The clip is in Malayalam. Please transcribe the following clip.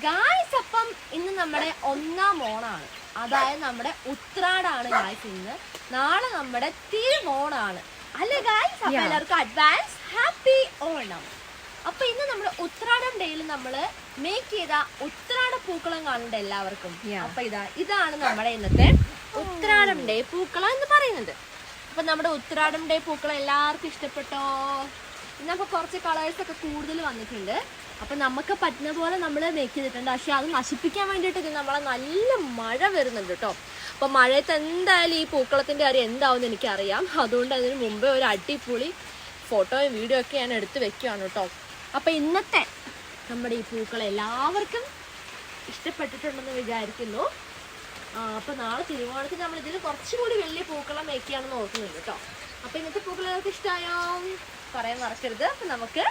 ഗായ്സ് അപ്പം ഇന്ന് നമ്മുടെ ഒന്നാം ഓണാണ്, അതായത് നമ്മുടെ ഉത്രാടാണ് ഗായ്സ് ഇന്ന്. നാളെ നമ്മുടെ തിരുവോണാണ് അല്ലേ ഗായ്സ്? അപ്പൊ എല്ലാവർക്കും അഡ്വാൻസ് ഹാപ്പി ഓണം. അപ്പൊ ഇന്ന് നമ്മുടെ ഉത്രാടം ഡേയിൽ നമ്മള് മേക്ക് ചെയ്ത ഉത്രാട പൂക്കളം കാണുന്നുണ്ട് എല്ലാവർക്കും. അപ്പൊ ഇതാണ് നമ്മുടെ ഇന്നത്തെ ഉത്രാടം ഡേ പൂക്കളം എന്ന് പറയുന്നത്. അപ്പൊ നമ്മുടെ ഉത്രാടം ഡേ പൂക്കളം എല്ലാവർക്കും ഇഷ്ടപ്പെട്ടോ? ഇന്നപ്പോ കുറച്ച് കളേഴ്സ് ഒക്കെ കൂടുതൽ വന്നിട്ടുണ്ട്. അപ്പൊ നമുക്ക് പറ്റുന്ന പോലെ നമ്മൾ മേക്ക് ചെയ്തിട്ടുണ്ട്. പക്ഷെ അത് നശിപ്പിക്കാൻ വേണ്ടിയിട്ട് നമ്മളെ നല്ല മഴ വരുന്നുണ്ട് കേട്ടോ. അപ്പൊ മഴയത്ത് എന്തായാലും ഈ പൂക്കളത്തിന്റെ കാര്യം എന്താവും എനിക്കറിയാം. അതുകൊണ്ട് അതിന് മുമ്പേ ഒരു അടിപൊളി ഫോട്ടോയും വീഡിയോ ഒക്കെ ഞാൻ എടുത്ത് വെക്കുകയാണ് കേട്ടോ. അപ്പൊ ഇന്നത്തെ നമ്മുടെ ഈ പൂക്കളം എല്ലാവർക്കും ഇഷ്ടപ്പെട്ടിട്ടുണ്ടെന്ന് വിചാരിക്കുന്നു. അപ്പൊ നാളെ തിരുവോണത്തിന് നമ്മൾ ഇതിൽ കുറച്ചുകൂടി വലിയ പൂക്കളം മേക്ക് ചെയ്യാണെന്ന് നോക്കുന്നുണ്ട് കേട്ടോ. അപ്പൊ ഇന്നത്തെ പൂക്കളം എല്ലാവർക്കും ഇഷ്ടമായോ പറയാൻ മറക്കരുത്. അപ്പൊ നമുക്ക്